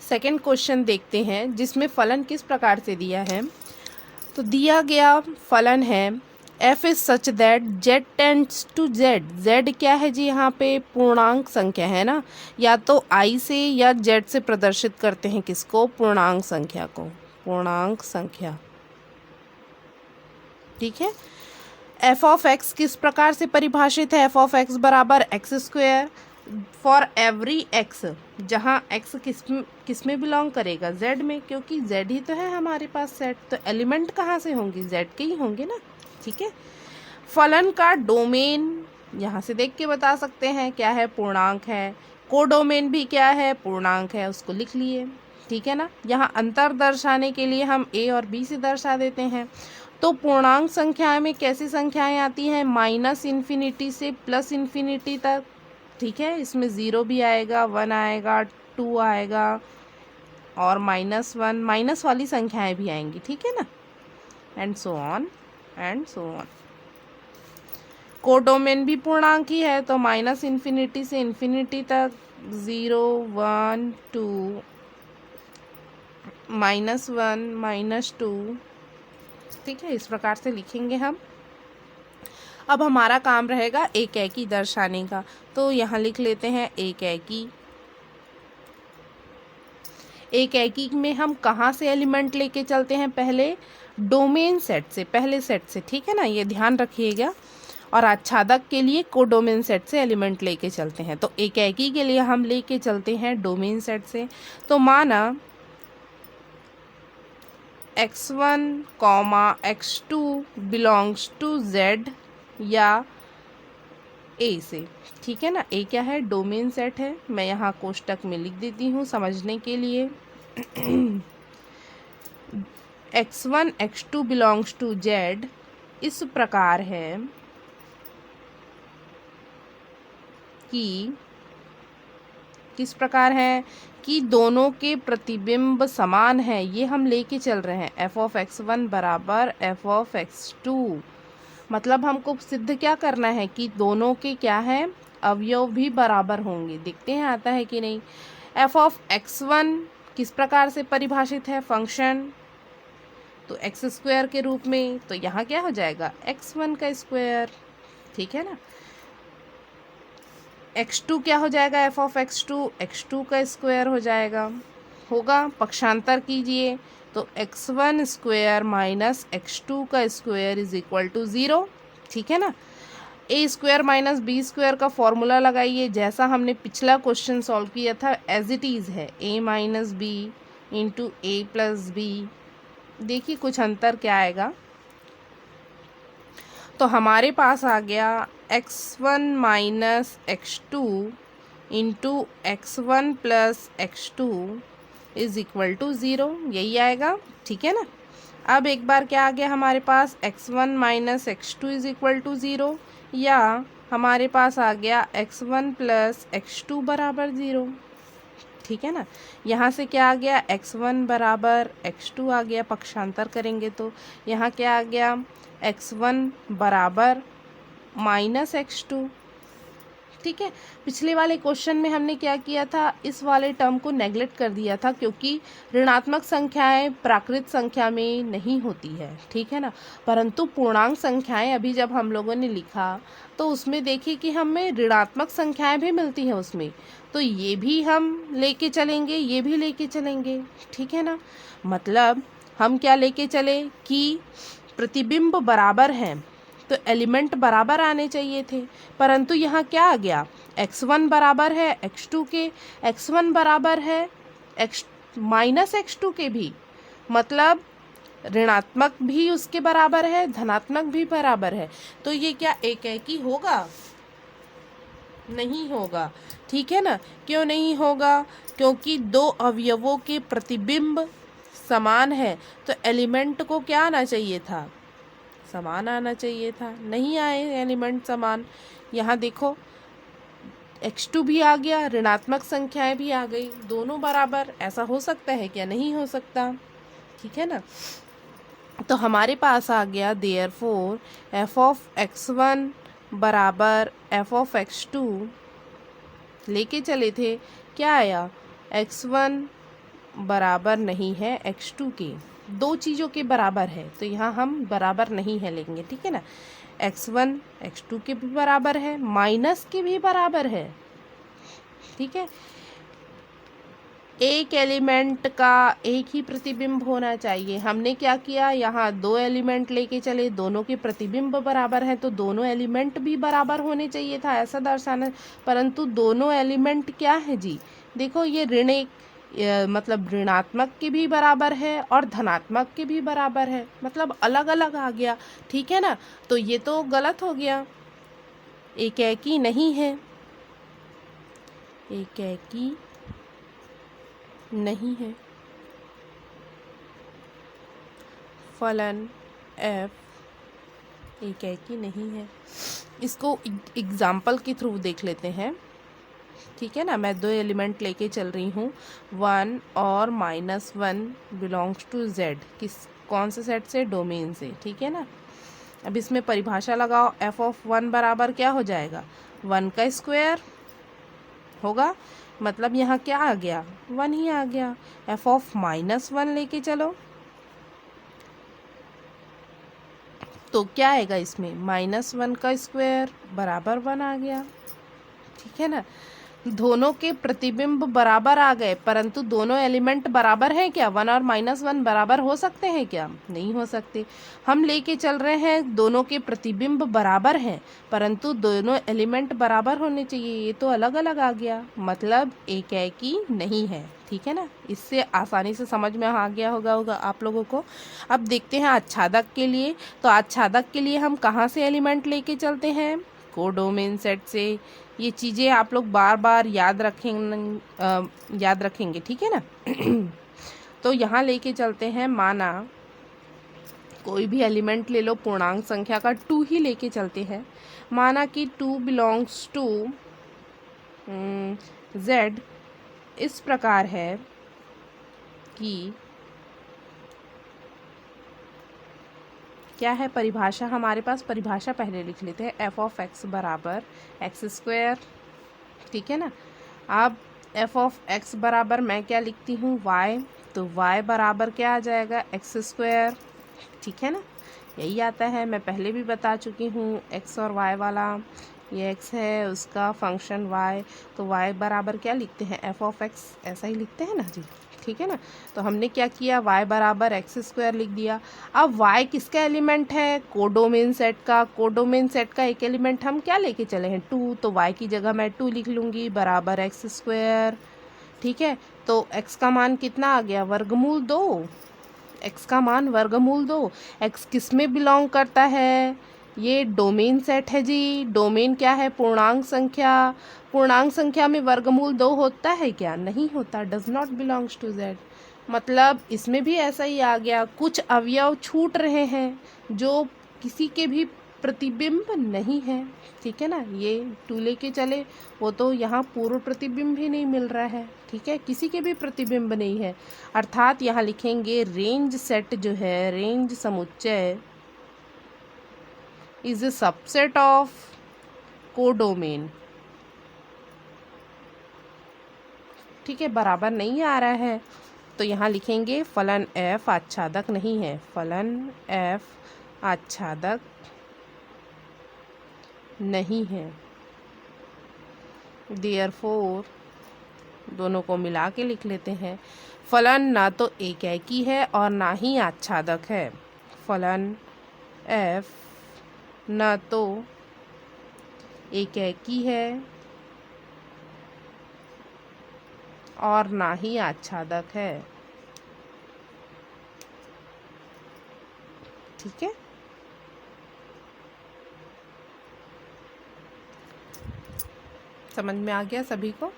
Second question देखते हैं जिसमें फलन किस प्रकार से दिया है। तो दिया गया फलन है f is such that z tends to z। z क्या है जी, यहाँ पे पूर्णांक संख्या है ना, या तो i से या z से प्रदर्शित करते हैं किसको, पूर्णांक संख्या को, पूर्णांक संख्या। ठीक है। f ऑफ x किस प्रकार से परिभाषित है, f ऑफ x बराबर x square for every x, जहाँ x किस में बिलोंग करेगा, z में, क्योंकि z ही तो है हमारे पास सेट, तो एलिमेंट कहाँ से होंगे, z के ही होंगे ना। ठीक है। फलन का डोमेन यहाँ से देख के बता सकते हैं क्या है, पूर्णांक है। कोडोमेन भी क्या है, पूर्णांक है, उसको लिख लिए। ठीक है ना। यहाँ अंतर दर्शाने के लिए हम a और b से दर्शा देते हैं। तो पूर्णांक संख्याएं में कैसी संख्याएं आती हैं, माइनस इन्फिनिटी से प्लस इन्फिनिटी तक। ठीक है। इसमें 0 भी आएगा, 1 आएगा, 2 आएगा और -1, माइनस वाली संख्याएं भी आएंगी। ठीक है ना, and so on and so on. Codomain भी पूर्णांक ही है, तो माइनस इन्फिनिटी से इन्फिनिटी तक 0, 1, 2, -1, -2। ठीक है, इस प्रकार से लिखेंगे हम। अब हमारा काम रहेगा एक एकी दर्शाने का, तो यहाँ लिख लेते हैं एक एकी। एक एकी में हम कहाँ से एलिमेंट लेके चलते हैं, पहले डोमेन सेट से, पहले सेट से। ठीक है ना, ये ध्यान रखिएगा। और आच्छादक के लिए कोडोमेन सेट से एलिमेंट लेके चलते हैं। तो एक एकी के लिए हम लेके चलते हैं डोमेन सेट से। तो माना x1, x2 belongs to z या a से। ठीक है ना, a क्या है, डोमेन सेट है। मैं यहाँ कोष्टक में लिख देती हूँ समझने के लिए। x1, x2 belongs to z इस प्रकार है कि, किस प्रकार है कि दोनों के प्रतिबिंब समान है, ये हम लेके चल रहे हैं। f ऑफ x1 बराबर f ऑफ x2, मतलब हमको सिद्ध क्या करना है कि दोनों के क्या है, अवयव भी बराबर होंगे। देखते हैं आता है कि नहीं। f ऑफ x1 किस प्रकार से परिभाषित है, फंक्शन, तो एक्स स्क्वायर के रूप में, तो यहाँ क्या हो जाएगा, x1 का स्क्वायर। ठीक है ना। x2 क्या हो जाएगा, f ऑफ x2, x2 का स्क्वायर हो जाएगा, होगा। पक्षांतर कीजिए तो x1 स्क्वायर माइनस x2 का स्क्वायर इज इक्वल टू 0। ठीक है ना। a square minus b square का फॉर्मूला लगाइए, जैसा हमने पिछला क्वेश्चन सॉल्व किया था एज इट इज़ है, a minus B into A plus B. देखिए कुछ अंतर क्या आएगा। तो हमारे पास आ गया x1 minus x2 into x1 plus x2 is equal to 0, यही आएगा। ठीक है ना। अब एक बार क्या आ गया हमारे पास, x1 minus x2 is equal to 0, या हमारे पास आ गया x1 प्लस x2 बराबर 0। ठीक है ना। यहाँ से क्या आ गया, x1 बराबर x2 आ गया, पक्षांतर करेंगे तो यहाँ क्या आ गया, x1 बराबर माइनस x2। ठीक है। पिछले वाले क्वेश्चन में हमने क्या किया था, इस वाले टर्म को नेगलेक्ट कर दिया था, क्योंकि ऋणात्मक संख्याएं प्राकृत संख्या में नहीं होती है। ठीक है ना। परंतु पूर्णांक संख्याएं अभी जब हम लोगों ने लिखा तो उसमें देखिए कि हमें ऋणात्मक संख्याएं भी मिलती हैं उसमें, तो ये भी हम लेके चलेंगे, ये भी लेके चलेंगे। ठीक है ना। मतलब हम क्या लेके चले कि प्रतिबिंब बराबर हैं तो एलिमेंट बराबर आने चाहिए थे, परंतु यहाँ क्या आ गया, x1 बराबर है x2 के, x1 बराबर है x माइनस x2 के भी, मतलब ऋणात्मक भी उसके बराबर है, धनात्मक भी बराबर है। तो ये क्या एक एकी होगा, नहीं होगा। ठीक है ना। क्यों नहीं होगा, क्योंकि दो अवयवों के प्रतिबिंब समान है, तो एलिमेंट को क्या आना चाहिए था, समान आना चाहिए था, नहीं आए एलिमेंट समान। यहाँ देखो x2 भी आ गया, ऋणात्मक संख्याएं भी आ गई, दोनों बराबर। ऐसा हो सकता है क्या, नहीं हो सकता। ठीक है ना। तो हमारे पास आ गया देयरफॉर f ऑफ x1 बराबर f ऑफ x2 लेके चले थे, क्या आया, x1 बराबर नहीं है x2 के, दो चीज़ों के बराबर है तो यहाँ हम बराबर नहीं है लेंगे, ठीक है ना। x1 x2 के भी बराबर है, माइनस के भी बराबर है, ठीक है। एक एलिमेंट का एक ही प्रतिबिंब होना चाहिए। हमने क्या किया, यहाँ दो एलिमेंट लेके चले, दोनों के प्रतिबिंब बराबर हैं तो दोनों एलिमेंट भी बराबर होने चाहिए था, ऐसा दर्शाना। परंतु दोनों एलिमेंट क्या है जी, देखो ये ऋण एक मतलब ऋणात्मक के भी बराबर है और धनात्मक के भी बराबर है, मतलब अलग अलग आ गया, ठीक है ना। तो ये तो गलत हो गया, एकेकी नहीं है, एकेकी नहीं है। फलन f एकेकी नहीं है। इसको एग्जाम्पल के थ्रू देख लेते हैं, ठीक है ना। मैं दो एलिमेंट लेके चल रही हूँ, 1 और -1 बिलोंग्स टू z, कौन से सेट से, डोमेन से, ठीक है ना। अब इसमें परिभाषा लगाओ, f(1) बराबर क्या हो जाएगा, 1 का स्क्वायर होगा, मतलब यहाँ क्या आ गया, 1 ही आ गया। f(-1) लेके चलो तो क्या आएगा इसमें, -1 का स्क्वायर बराबर 1 आ गया, ठीक है ना। दोनों के प्रतिबिंब बराबर आ गए, परंतु दोनों एलिमेंट बराबर हैं क्या, 1 और -1 बराबर हो सकते हैं क्या, नहीं हो सकते। हम लेके चल रहे हैं दोनों के प्रतिबिंब बराबर हैं परंतु दोनों एलिमेंट बराबर होने चाहिए, ये तो अलग अलग आ गया, मतलब एकेकी नहीं है, ठीक है ना। इससे आसानी से समझ में आ गया होगा आप लोगों को। अब देखते हैं आच्छादक के लिए। तो आच्छादक के लिए हम कहाँ से एलिमेंट लेके चलते हैं, कोडोमेन सेट से। ये चीज़ें आप लोग बार बार याद रखेंगे, ठीक है ना। तो यहाँ लेके चलते हैं, माना कोई भी एलिमेंट ले लो, पूर्णांक संख्या का 2 ही लेके चलते हैं। माना कि 2 बिलोंग्स टू z इस प्रकार है कि क्या है परिभाषा, हमारे पास परिभाषा पहले लिख लेते हैं, f(x) बराबर x², ठीक है ना। अब f(x) बराबर मैं क्या लिखती हूँ, y, तो y बराबर क्या आ जाएगा, x², ठीक है ना। यही आता है, मैं पहले भी बता चुकी हूँ, x और y वाला, ये x है उसका फंक्शन y, तो y बराबर क्या लिखते हैं, f(x), ऐसा ही लिखते हैं ना जी, ठीक है ना। तो हमने क्या किया, y बराबर x² लिख दिया। अब y किसका एलिमेंट है, कोडोमेन सेट का। कोडोमेन सेट का एक एलिमेंट हम क्या लेके चले हैं, 2, तो y की जगह मैं 2 लिख लूँगी, बराबर x², ठीक है। तो x का मान कितना आ गया, वर्गमूल 2, x का मान वर्गमूल 2। x किस में बिलोंग करता है, ये डोमेन सेट है जी। डोमेन क्या है, पूर्णांक संख्या। पूर्णांक संख्या में वर्गमूल 2 होता है क्या, नहीं होता, does not belongs to z। मतलब इसमें भी ऐसा ही आ गया, कुछ अवयव छूट रहे हैं जो किसी के भी प्रतिबिंब नहीं है, ठीक है ना। ये 2 लेके चले, वो तो यहाँ पूर्व प्रतिबिंब ही नहीं मिल रहा है, ठीक है, किसी के भी प्रतिबिंब नहीं है। अर्थात यहाँ लिखेंगे रेंज सेट जो है, रेंज समुच्चय is a subset of codomain, ठीक है। बराबर नहीं आ रहा है तो यहाँ लिखेंगे फलन f आच्छादक नहीं है, फलन f आच्छादक नहीं है। देयरफॉर दोनों को मिला के लिख लेते हैं, फलन ना तो एकेकी है और ना ही आच्छादक है। फलन f ना तो एकेकी है और ना ही आच्छादक है, ठीक है। समझ में आ गया सभी को।